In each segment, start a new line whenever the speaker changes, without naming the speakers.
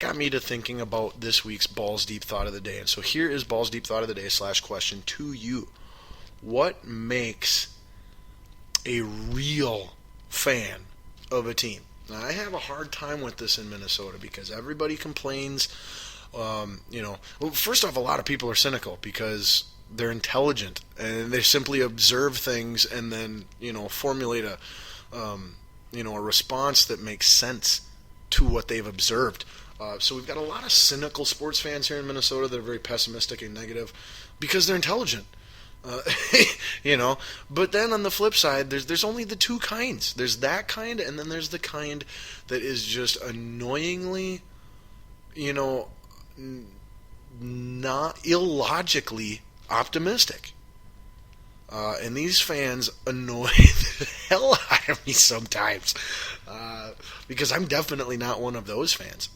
got me to thinking about this week's Balls Deep Thought of the Day. And so here is Balls Deep Thought of the Day / question to you. What makes a real fan of a team? Now, I have a hard time with this in Minnesota because everybody complains. Well, first off, a lot of people are cynical because they're intelligent and they simply observe things and then, formulate a response that makes sense to what they've observed. So we've got a lot of cynical sports fans here in Minnesota that are very pessimistic and negative because they're intelligent. Uh, but then on the flip side, there's only the two kinds. There's that kind, and then there's the kind that is just annoyingly, not illogically optimistic. And these fans annoy the hell out of me sometimes, because I'm definitely not one of those fans.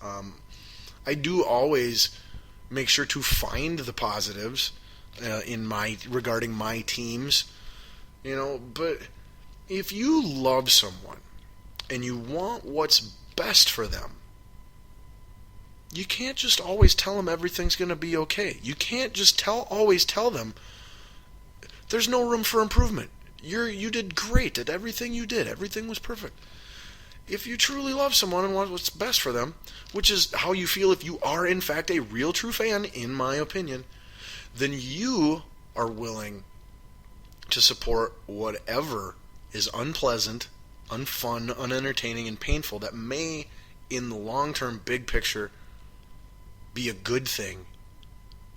I do always make sure to find the positives regarding my teams, But if you love someone and you want what's best for them, you can't just always tell them everything's going to be okay. You can't just always tell them there's no room for improvement. You did great at everything you did. Everything was perfect. If you truly love someone and want what's best for them, which is how you feel if you are in fact a real true fan, in my opinion, then you are willing to support whatever is unpleasant, unfun, unentertaining, and painful that may, in the long-term big picture, be a good thing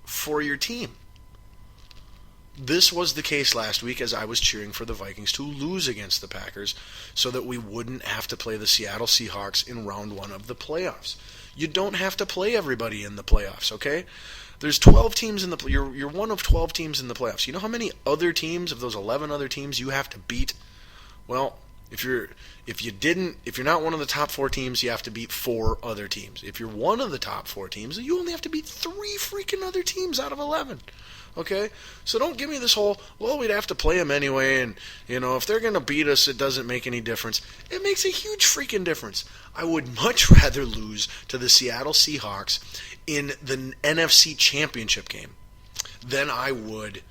for your team. This was the case last week as I was cheering for the Vikings to lose against the Packers so that we wouldn't have to play the Seattle Seahawks in round 1 of the playoffs. You don't have to play everybody in the playoffs, okay? There's 12 teams in the you're one of 12 teams in the playoffs. You know how many other teams of those 11 other teams you have to beat? Well, if you're not one of the top 4 teams, you have to beat 4 other teams. If you're one of the top 4 teams, you only have to beat 3 freaking other teams out of 11. Okay? So don't give me this whole, well, we'd have to play them anyway, and, if they're going to beat us, it doesn't make any difference. It makes a huge freaking difference. I would much rather lose to the Seattle Seahawks in the NFC Championship game than I would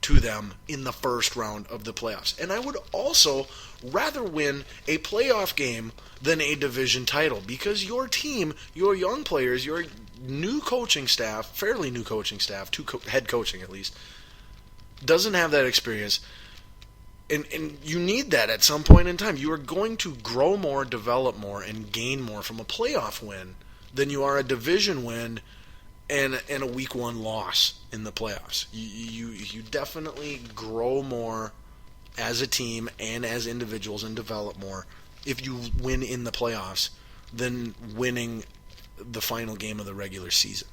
to them in the first round of the playoffs. And I would also rather win a playoff game than a division title because your team, your young players, your new coaching staff, fairly new coaching staff, head coaching at least, doesn't have that experience. And you need that at some point in time. You are going to grow more, develop more, and gain more from a playoff win than you are a division win and a week 1 loss in the playoffs. You definitely grow more as a team and as individuals and develop more if you win in the playoffs than winning the final game of the regular season.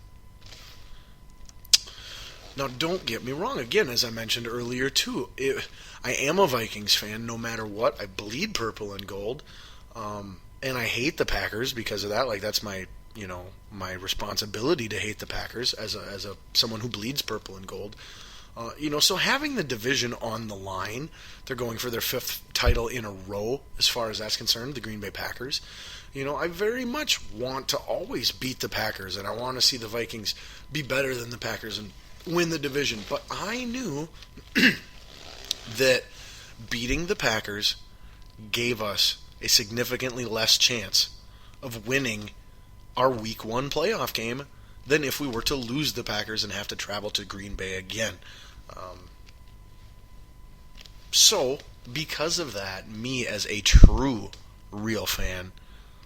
Now, don't get me wrong. Again, as I mentioned earlier, too, I am a Vikings fan no matter what. I bleed purple and gold, and I hate the Packers because of that. Like, that's my responsibility to hate the Packers as someone who bleeds purple and gold. So having the division on the line, they're going for their 5th title in a row as far as that's concerned, the Green Bay Packers. I very much want to always beat the Packers, and I want to see the Vikings be better than the Packers and win the division. But I knew that beating the Packers gave us a significantly less chance of winning our Week 1 playoff game than if we were to lose the Packers and have to travel to Green Bay again. So, because of that, me as a true, real fan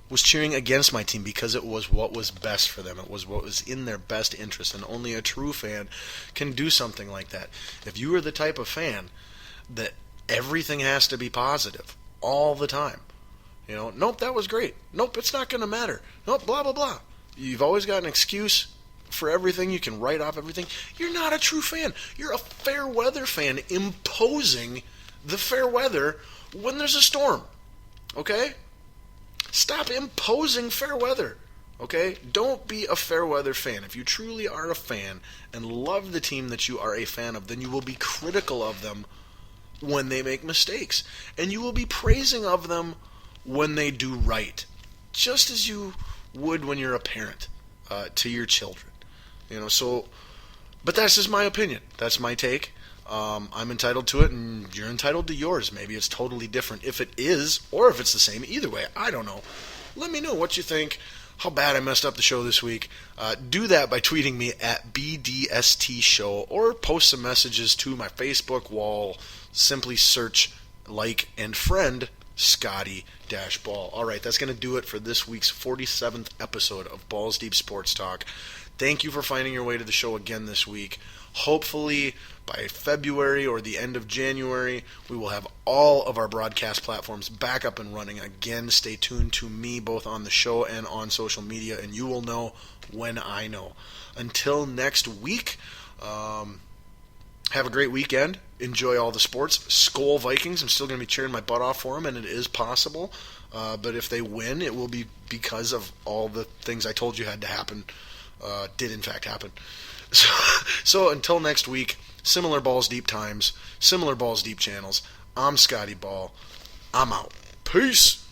was cheering against my team because it was what was best for them. It was what was in their best interest, and only a true fan can do something like that. If you are the type of fan that everything has to be positive all the time, nope, that was great. Nope, it's not going to matter. Nope, blah, blah, blah. You've always got an excuse for everything. You can write off everything. You're not a true fan. You're a fair weather fan imposing the fair weather when there's a storm. Okay? Stop imposing fair weather. Okay? Don't be a fair weather fan. If you truly are a fan and love the team that you are a fan of, then you will be critical of them when they make mistakes. And you will be praising of them when they do right. Just as you would when you're a parent to your children. But that's just my opinion. That's my take. I'm entitled to it, and you're entitled to yours. Maybe it's totally different. If it is, or if it's the same, either way, I don't know. Let me know what you think, how bad I messed up the show this week. Do that by tweeting me at BDST Show, or post some messages to my Facebook wall. Simply search, like, and friend Scotty-Ball. All right, that's going to do it for this week's 47th episode of Balls Deep Sports Talk. Thank you for finding your way to the show again this week. Hopefully, by February or the end of January, we will have all of our broadcast platforms back up and running. Again, stay tuned to me both on the show and on social media, and you will know when I know. Until next week, have a great weekend. Enjoy all the sports. Skol Vikings. I'm still going to be cheering my butt off for them, and it is possible. But if they win, it will be because of all the things I told you had to happen. Did in fact happen. So until next week, similar Balls Deep times, similar Balls Deep channels. I'm Scotty Ball. I'm out. Peace.